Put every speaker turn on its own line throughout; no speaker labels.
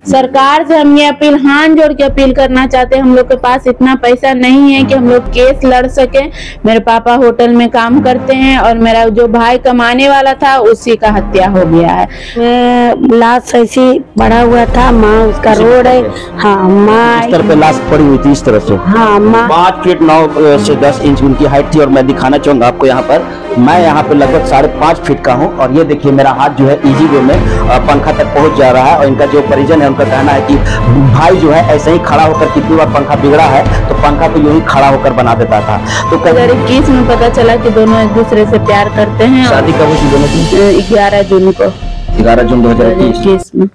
सरकार से हम ये अपील हाथ जोड़ के अपील करना चाहते हैं, हम लोग के पास इतना पैसा नहीं है कि हम लोग केस लड़ सके। मेरे पापा होटल में काम करते हैं और मेरा जो भाई कमाने वाला था उसी का हत्या हो गया है।
लाश ऐसी पड़ा हुआ था, माँ उसका रोड है। हाँ माँ
इस तरह पे लाश पड़ी हुई थी इस तरह से।
हाँ माँ
5 फीट 9 से 10 इंच उनकी हाइट थी। और मैं दिखाना चाहूंगा आपको यहाँ पर, मैं यहाँ पे लगभग 5.5 फीट का हूँ और ये देखिए मेरा हाथ जो है इजी वे में पंखा तक पहुंच जा रहा है। और इनका जो परिजन है उनका कहना है कि भाई जो है ऐसे ही खड़ा होकर, कितनी बार पंखा बिगड़ा है तो पंखा को यूं ही खड़ा होकर बना देता था। तो
2021 में पता चला कि दोनों एक दूसरे से प्यार करते हैं।
शादी कब हुई दोनों की?
11 जून को,
11 जून 2021
में।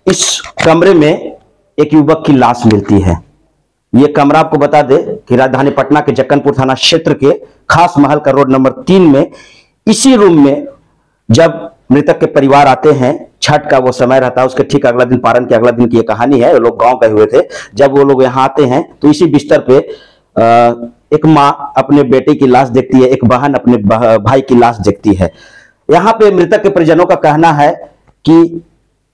इस कमरे में एक युवक की लाश मिलती है। ये कमरा आपको बता दे कि राजधानी पटना के जक्कनपुर थाना क्षेत्र के खास महल का रोड नंबर 3 में, इसी रूम में जब मृतक के परिवार आते हैं, छठ का वो समय रहता है, उसके ठीक अगला दिन, पारण के अगला दिन की ये कहानी है। वो लोग गांव गए हुए थे, जब वो लोग यहाँ आते हैं तो इसी बिस्तर पे एक माँ अपने बेटे की लाश देखती है, एक बहन अपने भाई की लाश देखती है। यहाँ पे मृतक के परिजनों का कहना है कि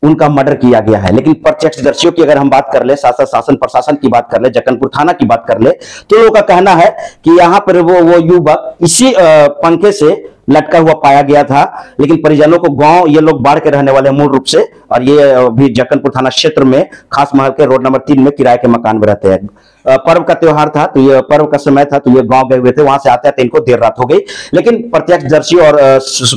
उनका मर्डर किया गया है, लेकिन प्रत्यक्षदर्शियों की अगर हम बात कर ले, शासन प्रशासन की बात कर ले, जक्कनपुर थाना की बात कर ले, तो लोगों का कहना है कि यहाँ पर वो युवक इसी पंखे से लटका हुआ पाया गया था। लेकिन परिजनों को, गांव ये लोग बाढ़ के रहने वाले मूल रूप से, और ये भी जक्कनपुर थाना क्षेत्र में खास महल के रोड नंबर 3 में किराए के मकान में रहते हैं। पर्व का त्योहार था, तो ये पर्व का समय था, तो ये गांव गए हुए थे, वहां से आते आते इनको देर रात हो गई। लेकिन प्रत्यक्षदर्शी और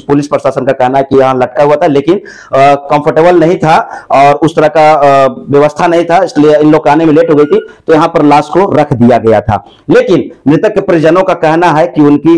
पुलिस प्रशासन का कहना है कि यहाँ लटका हुआ था, लेकिन कंफर्टेबल नहीं था और उस तरह का व्यवस्था नहीं था, इसलिए इन लोग आने में लेट हो गई थी, तो यहाँ पर लाश को रख दिया गया था। लेकिन मृतक के परिजनों का कहना है कि उनकी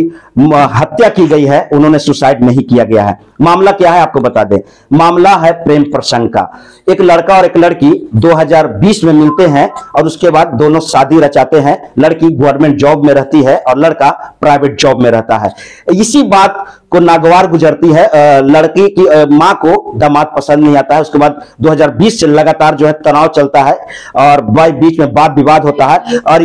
हत्या की गई है, उन्होंने सुसाइड नहीं किया गया है। मामला क्या है आपको बता दें, मामला है प्रेम प्रसंग का। एक लड़का और एक लड़की 2020 में मिलते हैं और उसके बाद दोनों शादी रचाते हैं। लड़की गवर्नमेंट जॉब में रहती है और लड़का प्राइवेट जॉब में रहता है। इसी बात को नागवार गुजरती है। लड़की की मां को दामाद पसंद नहीं आता है। उसके बाद 2020 से लगातार जो है तनाव चलता है और बीच में वाद विवाद होता है और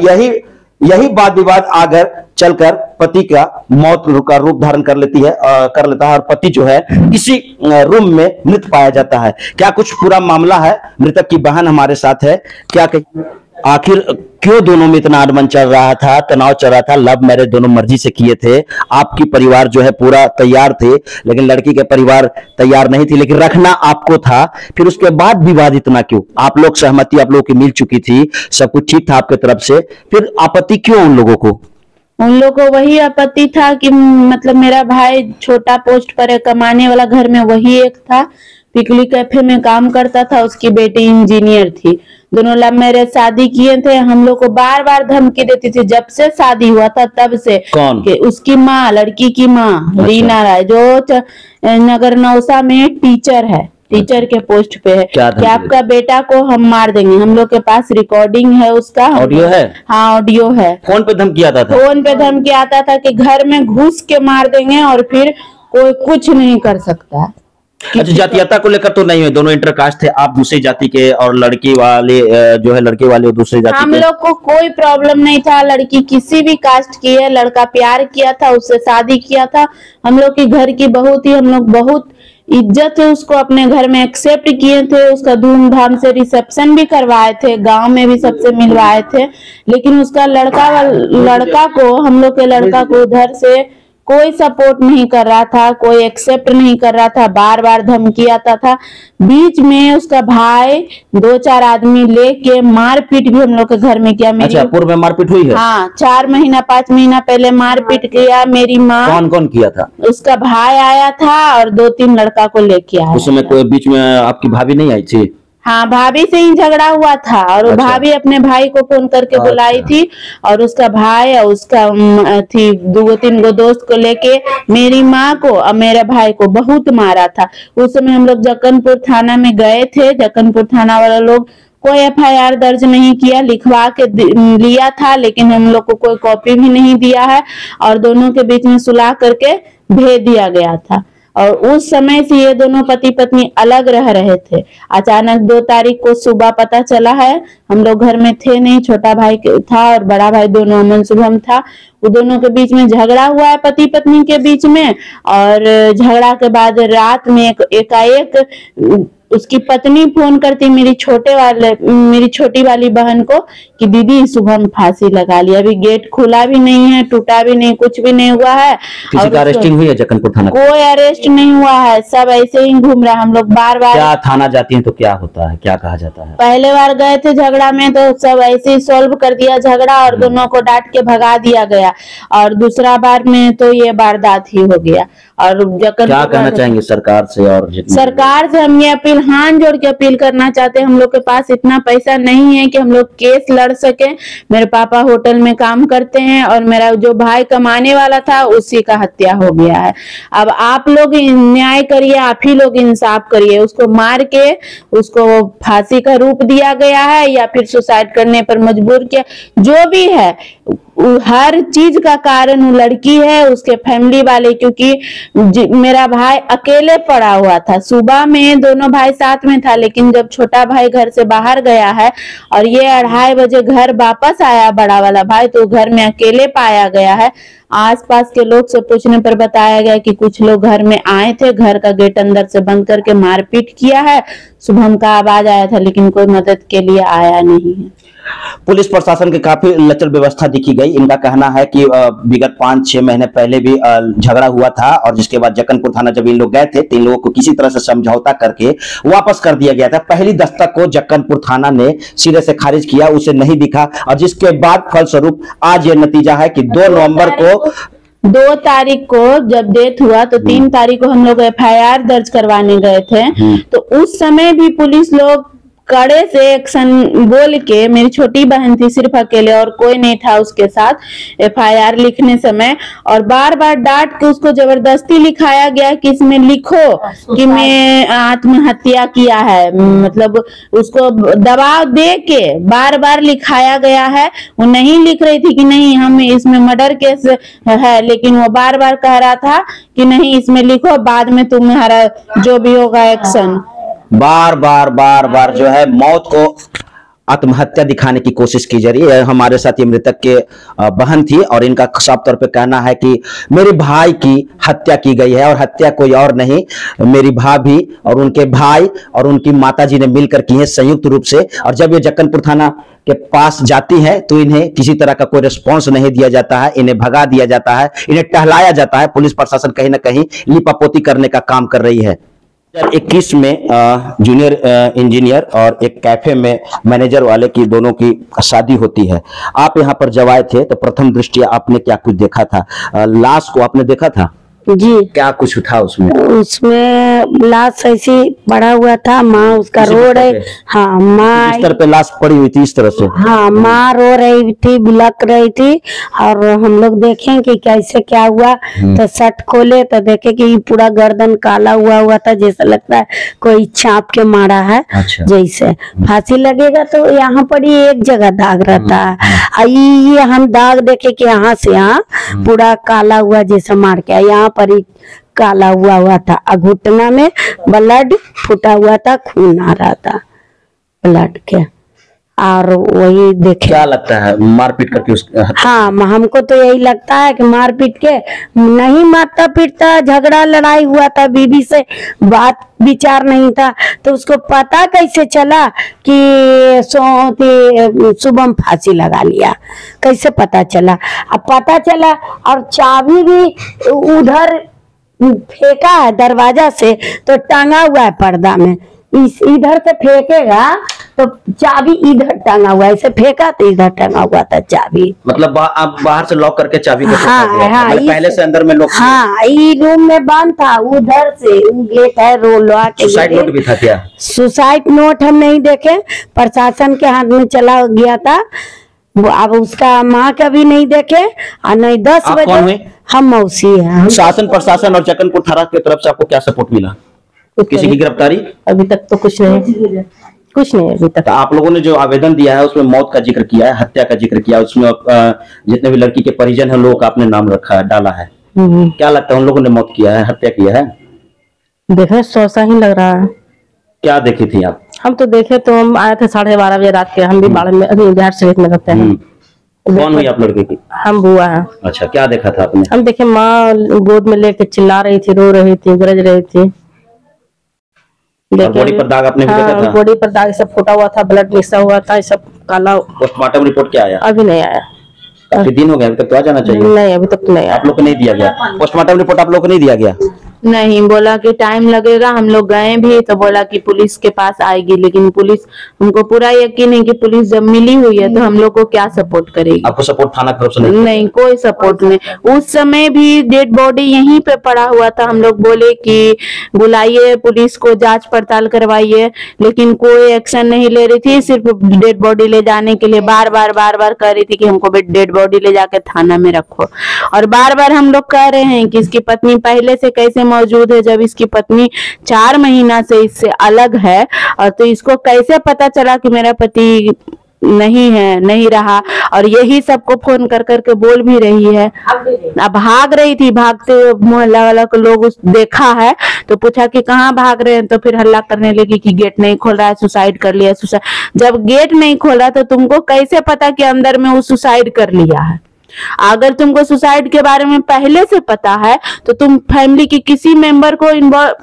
यही वाद विवाद आगे चलकर पति का मौत का रूप धारण कर लेता है और पति जो है इसी रूम में मृत पाया जाता है। क्या कुछ पूरा मामला है? मृतक की बहन हमारे साथ है। क्या कहें, आखिर क्यों दोनों में इतना अनबन चल रहा था, तनाव चल रहा था? लव मैरिज दोनों मर्जी से किए थे। आपकी परिवार जो है पूरा तैयार थे, लेकिन लड़की के परिवार तैयार नहीं थी, लेकिन रखना आपको था। फिर उसके बाद विवाद इतना क्यों? आप लोग सहमति आप लोगों की मिल चुकी थी, सब कुछ ठीक था आपके तरफ से, फिर आपत्ति क्यों उन लोगों को?
उन लोगों को वही आपत्ति था कि मतलब मेरा भाई छोटा पोस्ट पर है, कमाने वाला घर में वही एक था, पिकली कैफे में काम करता था, उसकी बेटी इंजीनियर थी। दोनों लव मैरिज शादी किए थे। हम लोग को बार बार धमकी देती थी जब से शादी हुआ था तब से।
कौन?
कि उसकी माँ, लड़की की माँ रीना राय, जो नगर नौसा में टीचर है, टीचर के पोस्ट पे है, कि आपका बेटा को हम मार देंगे। हम लोग के पास रिकॉर्डिंग है उसका।
ऑडियो है?
हाँ ऑडियो है।
फोन पे धमकी आता था?
फोन पे धमकी आता था कि घर में घुस के मार देंगे और फिर कोई कुछ नहीं कर सकता।
अच्छा, जातीयता को लेकर तो नहीं है, दोनों इंटरकास्ट थे, आप दूसरी जाति के और लड़की वाले जो है लड़के वाले दूसरी जाति के।
हम लोग को कोई प्रॉब्लम नहीं था, लड़की किसी भी कास्ट की है, लड़का प्यार किया था, उससे शादी किया था। हम लोग की घर की बहू थी, हम लोग बहुत इज्जत है उसको अपने घर में एक्सेप्ट किए थे। उसका धूमधाम से रिसेप्शन भी करवाए थे, गांव में भी सबसे मिलवाए थे। लेकिन उसका लड़का को, हम लोग के लड़का को उधर से कोई सपोर्ट नहीं कर रहा था, कोई एक्सेप्ट नहीं कर रहा था, बार बार धमकी आता था। बीच में उसका भाई 2-4 आदमी लेके मारपीट भी हम लोग के घर में किया।
अच्छा, पूर्व में मारपीट हुई है?
हाँ, 4-5 महीना पहले मारपीट किया मेरी माँ।
कौन कौन किया था?
उसका भाई आया था और 2-3 लड़का को लेके आया।
उस समय कोई बीच में आपकी भाभी नहीं आई थी?
हाँ, भाभी से ही झगड़ा हुआ था और
अच्छा।
भाभी अपने भाई को फोन करके बुलाई थी और उसका भाई और उसका थी 2-3 गो दोस्त को लेके मेरी माँ को और मेरे भाई को बहुत मारा था। उस समय हम लोग जक्कनपुर थाना में गए थे। जक्कनपुर थाना वाले लोग कोई FIR दर्ज नहीं किया, लिखवा के लिया था, लेकिन हम लोग को कोई कॉपी भी नहीं दिया है और दोनों के बीच में सुलह करके भेज दिया गया था। और उस समय से ये दोनों पति पत्नी अलग रह रहे थे। अचानक 2 तारीख को सुबह पता चला है, हम लोग घर में थे नहीं, छोटा भाई था और बड़ा भाई दोनों अमन शुभम था, वो दोनों के बीच में झगड़ा हुआ है पति पत्नी के बीच में। और झगड़ा के बाद रात में एकाएक उसकी पत्नी फोन करती मेरी छोटी वाली बहन को कि दीदी शुभम फांसी लगा लिया। अभी गेट खुला भी नहीं है, टूटा भी नहीं, कुछ भी नहीं हुआ है।
किसी का अरेस्टिंग हुई है जक्कनपुर थाना?
कोई अरेस्ट नहीं हुआ है, सब ऐसे ही घूम रहा है। हम लोग बार बार
क्या थाना जाती है तो क्या होता है, क्या कहा जाता है?
पहले बार गए थे झगड़ा में तो सब ऐसे ही सॉल्व कर दिया झगड़ा और दोनों को डांट के भगा दिया गया, और दूसरा बार में तो ये वारदात ही हो गया। और
क्या कहना चाहेंगे सरकार से? और
सरकार से हम ये अपील, हाथ जोड़ के अपील करना चाहते हैं, हम लोग के पास इतना पैसा नहीं है कि हम लोग केस लड़ सके। मेरे पापा होटल में काम करते हैं और मेरा जो भाई कमाने वाला था उसी का हत्या हो गया है। अब आप लोग न्याय करिए, आप ही लोग इंसाफ करिए। उसको मार के उसको फांसी का रूप दिया गया है या फिर सुसाइड करने पर मजबूर किया, जो भी है हर चीज का कारण वो लड़की है, उसके फैमिली वाले। क्योंकि मेरा भाई अकेले पड़ा हुआ था, सुबह में दोनों भाई साथ में था, लेकिन जब छोटा भाई घर से बाहर गया है और ये 2:30 बजे घर वापस आया बड़ा वाला भाई, तो घर में अकेले पाया गया है। आसपास के लोग से पूछने पर बताया गया कि कुछ लोग घर में आए थे, घर का गेट अंदर से बंद करके मारपीट किया है। शुभम का आवाज आया था लेकिन कोई मदद के लिए आया नहीं है।
पुलिस प्रशासन की काफी लचर व्यवस्था दिखी गई। इनका कहना है कि विगत 5-6 महीने पहले भी झगड़ा हुआ था और जिसके बाद जक्कनपुर थाना जब इन लोग गए थे, 3 लोगों को किसी तरह से समझौता करके वापस कर दिया गया था। पहली दस्तक को जक्कनपुर थाना ने सिरे से खारिज किया, उसे नहीं दिखा, और जिसके बाद फलस्वरूप आज ये नतीजा है कि 2 नवंबर को
2 तारीख को जब डेथ हुआ तो 3 तारीख को हम लोग FIR दर्ज करवाने गए थे। तो उस समय भी पुलिस लोग कड़े से एक्शन बोल के, मेरी छोटी बहन थी सिर्फ अकेले और कोई नहीं था उसके साथ FIR लिखने समय, और बार बार डांट के उसको जबरदस्ती लिखाया गया कि इसमें लिखो कि मैं आत्महत्या किया है। मतलब उसको दबाव दे के बार बार लिखाया गया है। वो नहीं लिख रही थी कि नहीं हम इसमें मर्डर केस है, लेकिन वो बार बार कह रहा था कि नहीं इसमें लिखो, बाद में तुम्हारा जो भी होगा एक्शन।
बार बार जो है मौत को आत्महत्या दिखाने की कोशिश की जा रही है। हमारे साथ ये मृतक के बहन थी और इनका साफ तौर पे कहना है कि मेरे भाई की हत्या की गई है, और हत्या कोई और नहीं, मेरी भाभी और उनके भाई और उनकी माताजी ने मिलकर की है संयुक्त रूप से। और जब ये जक्कनपुर थाना के पास जाती है तो इन्हें किसी तरह का कोई रिस्पॉन्स नहीं दिया जाता है, इन्हें भगा दिया जाता है, इन्हें टहलाया जाता है। पुलिस प्रशासन कहीं ना कहीं लिपापोती करने का काम कर रही है। 2021 में जूनियर इंजीनियर और एक कैफे में मैनेजर वाले की दोनों की शादी होती है। आप यहाँ पर जब आए थे तो प्रथम दृष्टिया आपने क्या कुछ देखा था? लाश को आपने देखा था?
जी।
क्या कुछ था उसमें?
उसमें लाश ऐसी पड़ा हुआ था, माँ उसका रो रही। हाँ, माँ
इस तरह पे लाश पड़ी हुई थी, इस तरह से।
हाँ, माँ रो रही थी, बिलक रही थी, और हम लोग देखें कि कैसे क्या हुआ। तो शर्ट खोले तो देखे कि पूरा गर्दन काला हुआ था, जैसा लगता है कोई चाप के मारा है।
अच्छा।
जैसे फांसी लगेगा तो यहाँ पर ही एक जगह दाग रहता है, ये हम दाग देखे कि यहाँ से यहाँ पूरा काला हुआ जैसा मार के, यहाँ पर ही काला हुआ था, घुटना में ब्लड फूटा हुआ था, खून आ रहा था ब्लड के। और वही देखे।
क्या लगता है मारपीट करके
हाँ, हमको तो यही लगता है कि मारपीट के नहीं, मारता पीटता झगड़ा लड़ाई हुआ था, बीवी से बात विचार नहीं था, तो उसको पता कैसे चला कि शुभम फांसी लगा लिया? कैसे पता चला? अब पता चला, और चाबी भी उधर फेंका है दरवाजा से, तो टांगा हुआ है पर्दा में। इधर से फेंकेगा तो चाबी इधर टंगा हुआ है, ऐसे फेंका तो इधर टंगा हुआ था चाबी।
मतलब आप बाहर से लॉक करके चाबी को
हाँ,
पहले से अंदर में लॉक।
हाँ, ये रूम में बंद था, उधर से गेट है रोलवा के।
सुसाइड नोट भी था क्या?
सुसाइड नोट हम नहीं देखे, प्रशासन के हाथ में चला गया था। अब उसका माँ का भी नहीं देखे, और नहीं 10 बजे। हम मौसी है।
शासन प्रशासन और जक्कनपुर थाना की तरफ से आपको क्या सपोर्ट मिला? किसी की गिरफ्तारी
अभी तक तो कुछ नहीं अभी तक।
तो आप लोगों ने जो आवेदन दिया है उसमें मौत का जिक्र किया है, हत्या का जिक्र किया है, उसमें जितने भी लड़की के परिजन हैं लोगों का आपने नाम रखा है, डाला है। क्या लगता है उन लोगों ने मौत किया है, हत्या किया है?
देखे सोसा ही लग रहा है।
क्या देखी थी आप?
हम तो देखे तो हम आए थे 12:30 बजे रात के। हम भी बाढ़ में बिहार शरीफ में रहते हैं।
कौन हुई आप लड़के की?
हम बुआ हैं।
अच्छा, क्या देखा था आपने?
हम देखे माँ गोद में लेके चिल्ला रही थी, रो रही थी, गरज रही थी।
और बॉडी पर दाग आपने भी देखा था?
बॉडी पर दाग सब फूटा हुआ था, ब्लड मिक्सा हुआ था, सब काला।
पोस्टमार्टम रिपोर्ट क्या आया?
अभी नहीं आया।
काफी दिन हो गए, अभी तक तो आ जाना चाहिए।
नहीं, अभी तक तो नहीं आया।
आप लोग को नहीं दिया गया पोस्टमार्टम रिपोर्ट? आप लोग को नहीं दिया गया?
नहीं, बोला कि टाइम लगेगा। हम लोग गए भी तो बोला कि पुलिस के पास आएगी, लेकिन पुलिस, हमको पूरा यकीन है कि पुलिस जब मिली हुई है तो हम लोग को क्या सपोर्ट करेगी।
आपको सपोर्ट थाना की तरफ से
नहीं, कोई सपोर्ट नहीं। उस समय भी डेड बॉडी यहीं पे पड़ा हुआ था। हम लोग बोले कि बुलाइए पुलिस को, जांच पड़ताल करवाइए, लेकिन कोई एक्शन नहीं ले रही थी। सिर्फ डेड बॉडी ले जाने के लिए बार बार कह रही थी कि हमको डेड बॉडी ले जाकर थाना में रखो। और बार बार हम लोग कह रहे हैं कि इसकी पत्नी पहले से कैसे मौजूद है, जब इसकी पत्नी 4 महीना से इससे अलग है। और तो इसको कैसे पता चला कि मेरा पति नहीं है, नहीं रहा। और यही सबको फोन कर करके बोल भी रही है। अब भाग रही थी, भागते हुए मोहल्ला वाला को लोग देखा है तो पूछा कि कहाँ भाग रहे हैं, तो फिर हल्ला करने लगी कि गेट नहीं खोल रहा है, सुसाइड कर लिया। सुसाइड जब गेट नहीं खोला तो तुमको कैसे पता कि अंदर में वो सुसाइड कर लिया है? अगर तुमको सुसाइड के बारे में पहले से पता है तो तुम फैमिली के किसी मेंबर को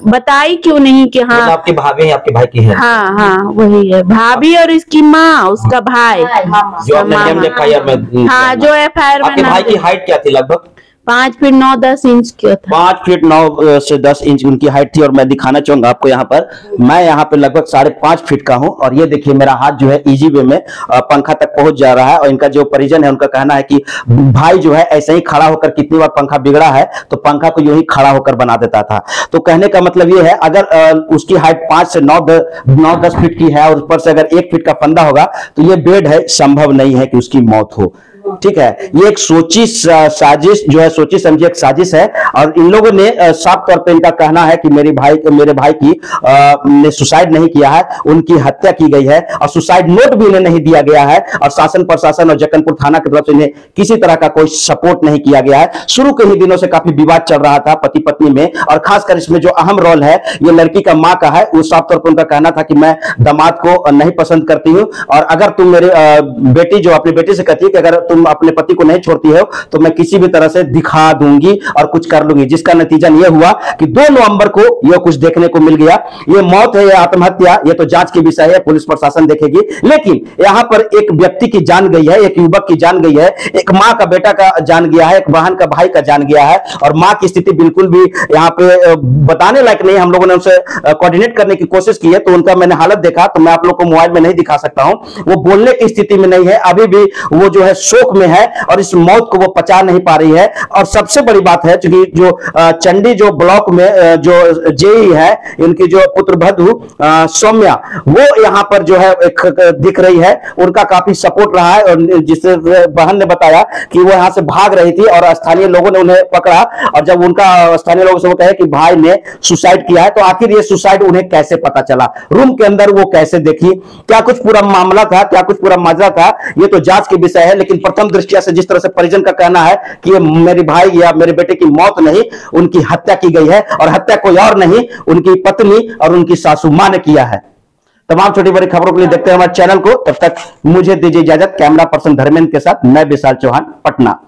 बताई क्यों नहीं कि हाँ
आपकी भाभी है, आपके भाई की है?
हाँ, वही है भाभी और इसकी माँ, उसका भाई
जो आपने FIR में?
हाँ, जो FIR में।
आपके भाई की हाइट क्या थी? लगभग
5 फीट 9-10 इंच का था।
5 फीट 9 से 10 इंच उनकी हाइट थी। और मैं दिखाना चाहूंगा आपको यहाँ पर, मैं यहाँ पे लगभग 5.5 फीट का हूँ। और ये देखिए मेरा हाथ जो है इजी वे में पंखा तक पहुंच जा रहा है। और इनका जो परिजन है उनका कहना है कि भाई जो है ऐसे ही खड़ा होकर, कितनी बार पंखा बिगड़ा है तो पंखा को यूं ही खड़ा होकर बना देता था। तो कहने का मतलब ये है, अगर उसकी हाइट 5 से 9-10 फीट की है और ऊपर से अगर 1 फीट का फंदा होगा तो ये बेड है, संभव नहीं है कि उसकी मौत हो। ठीक है, ये एक सोची साजिश जो है, सोची समझी एक साजिश है। और इन लोगों ने साफ तौर पे इनका कहना है कि मेरे भाई की ने सुसाइड नहीं किया है, उनकी हत्या की गई है। और सुसाइड नोट भी इन्हें नहीं दिया गया है। और शासन प्रशासन और जक्कनपुर थाना की तरफ से इन्हें किसी तरह का कोई सपोर्ट नहीं किया गया है। शुरू के ही दिनों से काफी विवाद चल रहा था पति पत्नी में। और खासकर इसमें जो अहम रोल है ये लड़की का मां का है। वो साफ तौर पर उनका कहना था कि मैं दामाद को नहीं पसंद करती हूँ, और अगर तुम मेरे बेटी जो अपनी बेटी से कहती है कि अगर तुम अपने पति को नहीं छोड़ती हो तो मैं किसी भी तरह से दिखा दूंगी और कुछ कर लूंगी। जिसका नतीजा यह हुआ कि 2 नवंबर को यह कुछ देखने को मिल गया। ये मौत है या आत्महत्या, ये तो जांच के विषय है, पुलिस प्रशासन देखेगी। लेकिन यहां पर एक व्यक्ति की जान गई है, एक युवक की जान गई है, एक मां का बेटा का जान गया है, एक बहन का भाई का जान गया है। और मां की स्थिति बिल्कुल भी यहां पे बताने लायक नहीं। हम लोगों ने उनसे कोऑर्डिनेट करने की कोशिश की है तो उनका मैंने हालत देखा, तो मैं आप लोग को मोबाइल में नहीं दिखा सकता हूं। वो बोलने की स्थिति में नहीं है, अभी भी वो जो है शोक में है और इस मौत को वो पचा नहीं पा रही है। और सबसे बड़ी बात है, क्योंकि जो चंडी जो ब्लॉक में जो जेई है, इनकी जो पुत्रवधू सौम्या, वो यहाँ पर जो है दिख रही है, उनका काफी सपोर्ट रहा है। और जिससे बहन ने बताया कि वो यहाँ से भाग रही थी और स्थानीय लोगों ने उन्हें पकड़ा। और जब उनका स्थानीय लोगों से वो कहे कि भाई ने सुसाइड किया है, तो आखिर ये सुसाइड उन्हें कैसे पता चला, रूम के अंदर वो कैसे देखी, क्या कुछ पूरा मामला था, क्या कुछ पूरा माजरा था, ये तो जांच के विषय है। लेकिन प्रथम दृष्टिया से जिस तरह से परिजन का कहना है कि ये मेरे भाई या मेरे बेटे की मौत नहीं, उनकी हत्या की गई है। और हत्या कोई और नहीं, उनकी पत्नी और उनकी सासू मां ने किया है। तमाम छोटी बड़ी खबरों के लिए देखते हैं हमारे चैनल को। तब तक मुझे दीजिए इजाजत। कैमरा पर्सन धर्मेंद्र के साथ मैं विशाल चौहान, पटना।